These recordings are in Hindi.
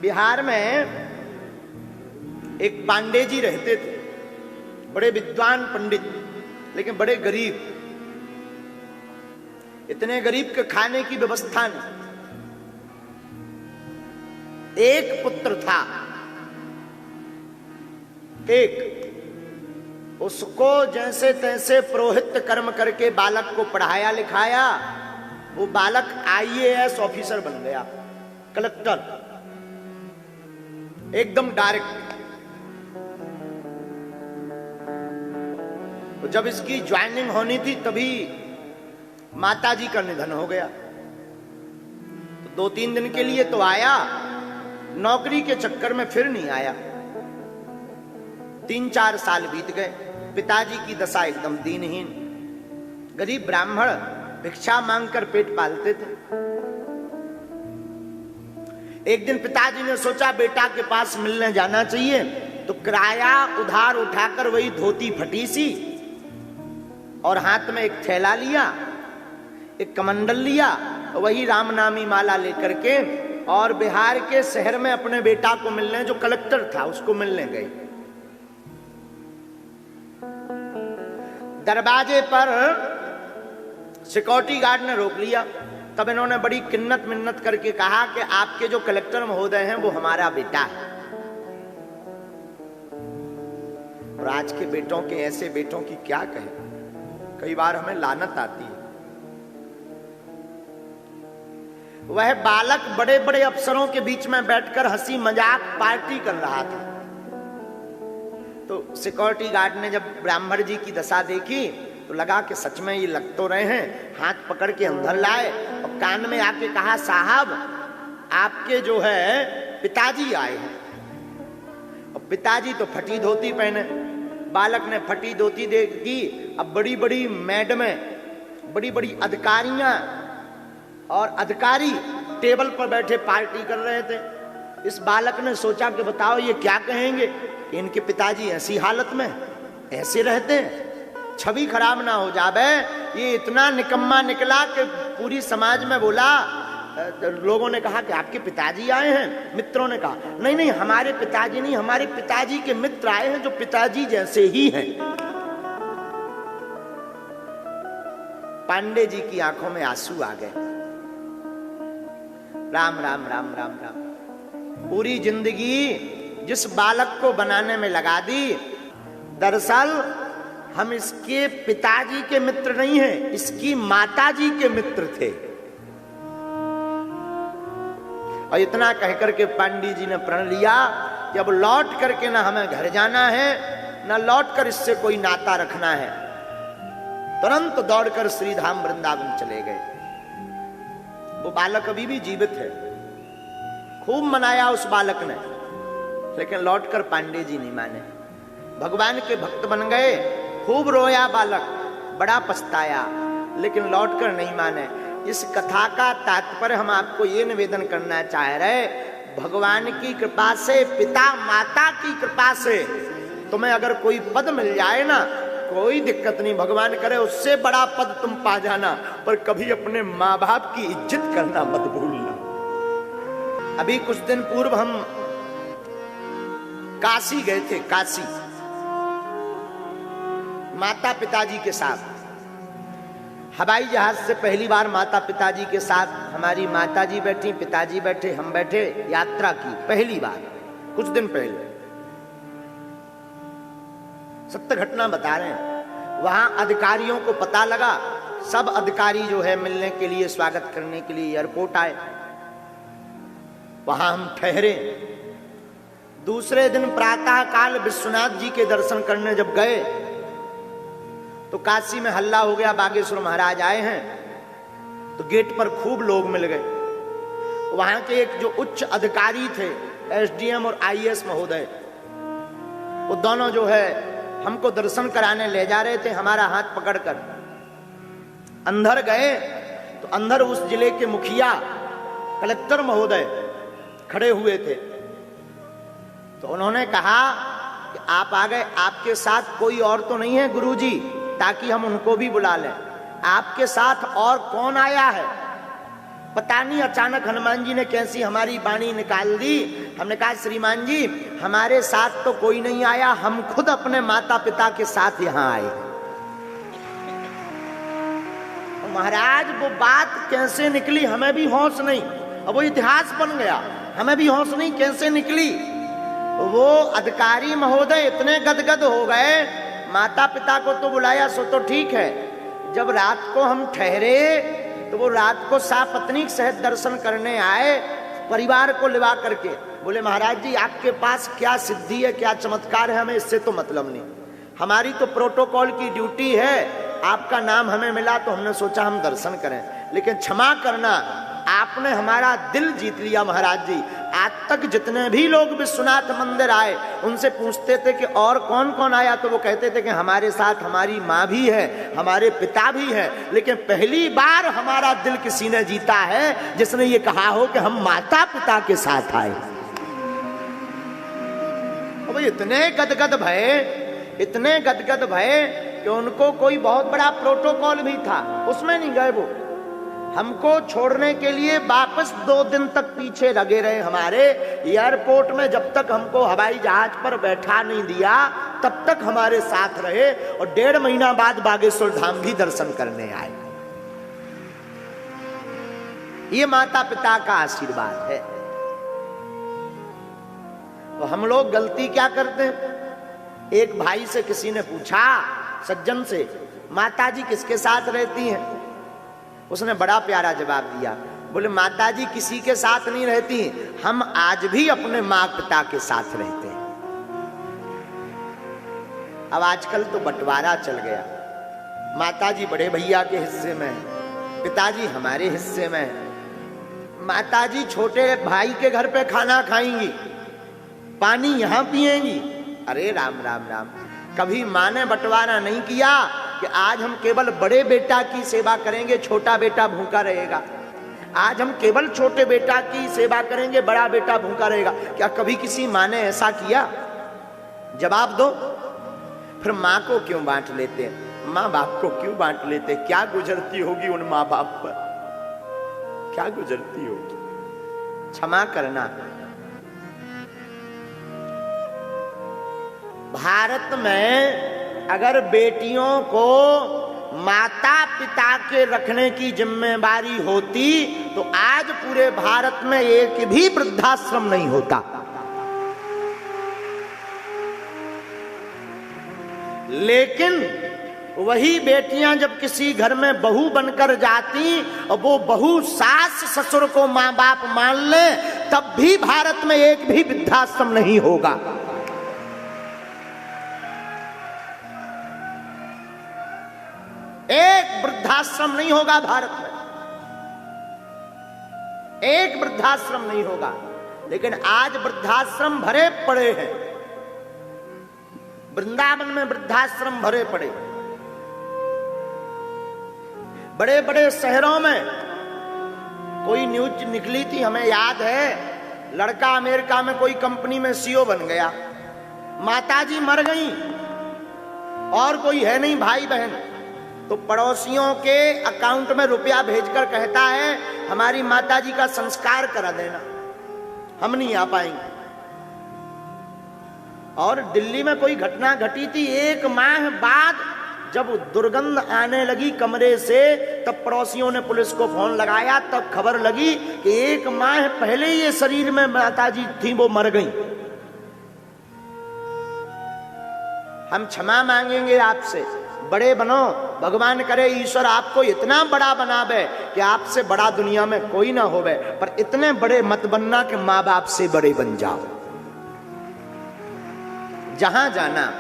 बिहार में एक पांडे जी रहते थे, बड़े विद्वान पंडित, लेकिन बड़े गरीब। इतने गरीब के खाने की व्यवस्था नहीं। एक पुत्र था, एक, उसको जैसे तैसे पुरोहित कर्म करके बालक को पढ़ाया लिखाया। वो बालक आईएएस ऑफिसर बन गया, कलेक्टर, एकदम डायरेक्ट। तो जब इसकी ज्वाइनिंग होनी थी तभी माताजी का निधन हो गया। तो 2-3 दिन के लिए तो आया, नौकरी के चक्कर में फिर नहीं आया। 3-4 साल बीत गए। पिताजी की दशा एकदम दीनहीन, गरीब ब्राह्मण, भिक्षा मांगकर पेट पालते थे। एक दिन पिताजी ने सोचा बेटा के पास मिलने जाना चाहिए, तो किराया उधार उठाकर वही धोती फटी सी और हाथ में एक थैला लिया, एक कमंडल लिया, वही रामनामी माला लेकर के और बिहार के शहर में अपने बेटा को मिलने, जो कलेक्टर था, उसको मिलने गए। दरवाजे पर सिक्योरिटी गार्ड ने रोक लिया। तब इन्होंने बड़ी किन्नत मिन्नत करके कहा कि आपके जो कलेक्टर महोदय हैं वो हमारा बेटा है। और आज के बेटों के, ऐसे बेटों की क्या कहे, कई बार हमें लानत आती है। वह बालक बड़े बड़े अफसरों के बीच में बैठकर हंसी मजाक पार्टी कर रहा था। तो सिक्योरिटी गार्ड ने जब ब्राह्मण जी की दशा देखी तो लगा कि सच में ये लग तो रहे हैं। हाथ पकड़ के अंदर लाए और कान में आके कहा, साहब आपके जो है पिताजी आए हैं। और पिताजी तो फटी धोती पहने। बालक ने फटी धोती देखी। अब बड़ी बड़ी मैडमें, बड़ी बड़ी अधिकारियां और अधिकारी टेबल पर बैठे पार्टी कर रहे थे। इस बालक ने सोचा कि बताओ ये क्या कहेंगे, इनके पिताजी ऐसी हालत में ऐसे रहते हैं, छवि खराब ना हो जावे। ये इतना निकम्मा निकला कि पूरी समाज में बोला। लोगों ने कहा कि आपके पिताजी आए हैं। मित्रों ने कहा नहीं नहीं, हमारे पिताजी नहीं, हमारे पिताजी के मित्र आए हैं जो पिताजी जैसे ही हैं। पांडे जी की आंखों में आंसू आ गए। राम राम राम राम राम। पूरी जिंदगी जिस बालक को बनाने में लगा दी, दरअसल हम इसके पिताजी के मित्र नहीं हैं, इसकी माताजी के मित्र थे। और इतना कहकर के पांडे जी ने प्रण लिया कि अब लौट करके ना हमें घर जाना है, ना लौट कर इससे कोई नाता रखना है। तुरंत दौड़कर श्रीधाम वृंदावन चले गए। वो बालक अभी भी जीवित है। खूब मनाया उस बालक ने, लेकिन लौटकर पांडे जी नहीं माने। भगवान के भक्त बन गए। खूब रोया बालक, बड़ा पछताया, लेकिन लौटकर नहीं माने। इस कथा का तात्पर्य हम आपको ये निवेदन करना चाह रहे, भगवान की कृपा से, पिता माता की कृपा से तुम्हें अगर कोई पद मिल जाए ना, कोई दिक्कत नहीं, भगवान करे उससे बड़ा पद तुम पा जाना, पर कभी अपने माँ बाप की इज्जत करना मत भूलना। अभी कुछ दिन पूर्व हम काशी गए थे, काशी, माता पिताजी के साथ। हवाई जहाज से पहली बार माता पिताजी के साथ हमारी माताजी बैठी, पिताजी बैठे, हम बैठे, यात्रा की पहली बार, कुछ दिन पहले। सत्य घटना बता रहे हैं। वहां अधिकारियों को पता लगा, सब अधिकारी जो है मिलने के लिए, स्वागत करने के लिए एयरपोर्ट आए। वहां हम ठहरे। दूसरे दिन प्रातः काल विश्वनाथ जी के दर्शन करने जब गए तो काशी में हल्ला हो गया, बागेश्वर महाराज आए हैं। तो गेट पर खूब लोग मिल गए। वहां के एक जो उच्च अधिकारी थे, एसडीएम और आईएएस महोदय, वो दोनों जो है हमको दर्शन कराने ले जा रहे थे, हमारा हाथ पकड़कर। अंदर गए तो अंदर उस जिले के मुखिया, कलेक्टर महोदय खड़े हुए थे। तो उन्होंने कहा कि आप आ गए, आपके साथ कोई और तो नहीं है गुरुजी, ताकि हम उनको भी बुला लें। आपके साथ और कौन आया है? पता नहीं अचानक हनुमान जी ने कैसी हमारी वाणी निकाल दी। हमने कहा श्रीमान जी हमारे साथ तो कोई नहीं आया, हम खुद अपने माता पिता के साथ यहाँ आए। महाराज वो बात कैसे निकली हमें भी होश नहीं, अब वो इतिहास बन गया, हमें भी होश नहीं कैसे निकली। वो अधिकारी महोदय इतने गदगद हो गए, माता पिता को तो बुलाया सो तो ठीक है, जब रात को हम ठहरे तो वो रात को सापत्नीक सहित दर्शन करने आए, परिवार को लिवा करके। बोले महाराज जी आपके पास क्या सिद्धि है, क्या चमत्कार है, हमें इससे तो मतलब नहीं, हमारी तो प्रोटोकॉल की ड्यूटी है, आपका नाम हमें मिला तो हमने सोचा हम दर्शन करें, लेकिन क्षमा करना आपने हमारा दिल जीत लिया महाराज जी। आज तक जितने भी लोग विश्वनाथ मंदिर आए उनसे पूछते थे कि और कौन कौन आया, तो वो कहते थे कि हमारे साथ हमारी माँ भी है, हमारे पिता भी है, लेकिन पहली बार हमारा दिल किसी ने जीता है जिसने ये कहा हो कि हम माता पिता के साथ आए। अब इतने गदगद भये, इतने गदगद भये कि उनको कोई बहुत बड़ा प्रोटोकॉल भी था, उसमें नहीं गए। वो हमको छोड़ने के लिए वापस 2 दिन तक पीछे लगे रहे हमारे एयरपोर्ट में, जब तक हमको हवाई जहाज पर बैठा नहीं दिया तब तक हमारे साथ रहे, और 1.5 महीना बाद बागेश्वर धाम भी दर्शन करने आए। ये माता पिता का आशीर्वाद है। तो हम लोग गलती क्या करते हैं, एक भाई से किसी ने पूछा सज्जन से, माता जी किसके साथ रहती हैं? उसने बड़ा प्यारा जवाब दिया, बोले माता जी किसी के साथ नहीं रहती, हम आज भी अपने माँ पिता के साथ रहते हैं। अब आजकल तो बंटवारा चल गया, माता जी बड़े भैया के हिस्से में, पिताजी हमारे हिस्से में, माता जी छोटे भाई के घर पे खाना खाएंगी, पानी यहां पिएंगी। अरे राम राम राम, कभी माँ ने बंटवारा नहीं किया कि आज हम केवल बड़े बेटा की सेवा करेंगे, छोटा बेटा भूखा रहेगा, आज हम केवल छोटे बेटा की सेवा करेंगे, बड़ा बेटा भूखा रहेगा। क्या कभी किसी माँ ने ऐसा किया? जवाब दो। फिर माँ को क्यों बांट लेते, माँ बाप को क्यों बांट लेते? क्या गुजरती होगी उन माँ बाप पर, क्या गुजरती होगी? क्षमा करना। भारत में अगर बेटियों को माता पिता के रखने की जिम्मेदारी होती तो आज पूरे भारत में एक भी वृद्धाश्रम नहीं होता। लेकिन वही बेटियां जब किसी घर में बहू बनकर जाती और वो बहू सास ससुर को माँ बाप मान ले, तब भी भारत में एक भी वृद्धाश्रम नहीं होगा। एक वृद्धाश्रम नहीं होगा भारत में, एक वृद्धाश्रम नहीं होगा। लेकिन आज वृद्धाश्रम भरे पड़े हैं, वृंदावन में वृद्धाश्रम भरे पड़े, बड़े बड़े शहरों में। कोई न्यूज निकली थी हमें याद है, लड़का अमेरिका में कोई कंपनी में सीईओ बन गया, माताजी मर गई और कोई है नहीं भाई बहन, तो पड़ोसियों के अकाउंट में रुपया भेजकर कहता है हमारी माताजी का संस्कार करा देना, हम नहीं आ पाएंगे। और दिल्ली में कोई घटना घटी थी, 1 माह बाद जब दुर्गंध आने लगी कमरे से, तब पड़ोसियों ने पुलिस को फोन लगाया, तब खबर लगी कि 1 माह पहले ये शरीर में माताजी थी वो मर गई। हम क्षमा मांगेंगे आपसे, बड़े बनो, भगवान करे ईश्वर आपको इतना बड़ा बनावे कि आपसे बड़ा दुनिया में कोई ना होवे, पर इतने बड़े मत बनना कि माँ बाप से बड़े बन जाओ। जहां जाना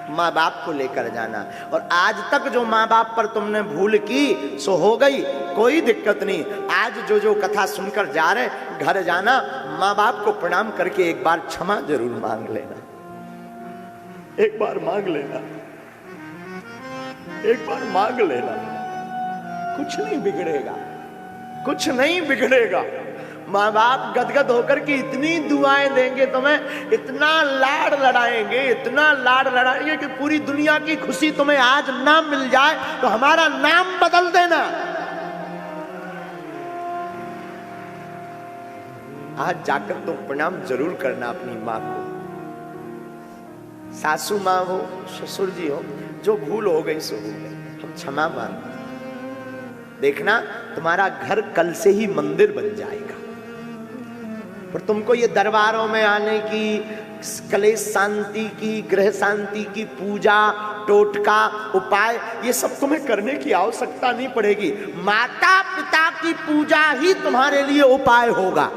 माँ बाप को लेकर जाना। और आज तक जो माँ बाप पर तुमने भूल की सो हो गई, कोई दिक्कत नहीं। आज जो जो कथा सुनकर जा रहे, घर जाना माँ बाप को प्रणाम करके एक बार क्षमा जरूर मांग लेना, एक बार मांग लेना, एक बार मांग लेना, कुछ नहीं बिगड़ेगा, कुछ नहीं बिगड़ेगा। माँ बाप गदगद होकर के इतनी दुआएं देंगे तुम्हें, इतना लाड लड़ाएंगे, इतना लाड लड़ाएंगे कि पूरी दुनिया की खुशी तुम्हें आज ना मिल जाए तो हमारा नाम बदल देना। आज जाकर तुम प्रणाम जरूर करना अपनी माँ को। सासू माँ हो, ससुर जी हो, जो भूल हो गई सो हो गई, हम क्षमा मांगते। देखना तुम्हारा घर कल से ही मंदिर बन जाएगा। पर तुमको ये दरबारों में आने की, कलेश शांति की, ग्रह शांति की पूजा, टोटका, उपाय, ये सब तुम्हें करने की आवश्यकता नहीं पड़ेगी। माता पिता की पूजा ही तुम्हारे लिए उपाय होगा।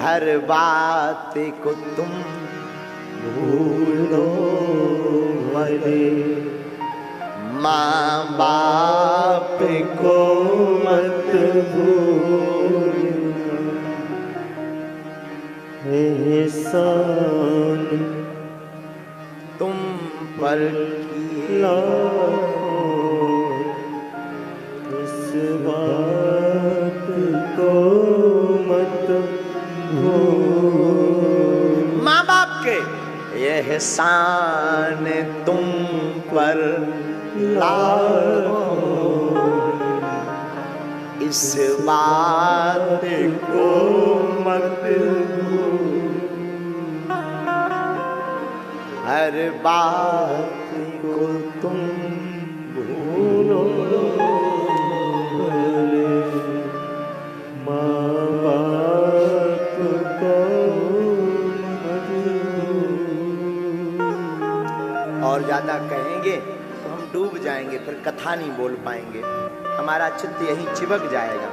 हर बात को तुम भूलो मरे, माँ बाप को मत भूलना, एहसान तुम पर किया इस बात को मत भूलना। माँ बाप के एहसान तुम पर लाखों, इस बात को मत भूलना, हर बात को तुम भूलो माँ बाप को मत भूलो। और ज्यादा कहेंगे तो हम डूब जाएंगे, फिर कथा नहीं बोल पाएंगे, हमारा चित्त यहीं चिपक जाएगा।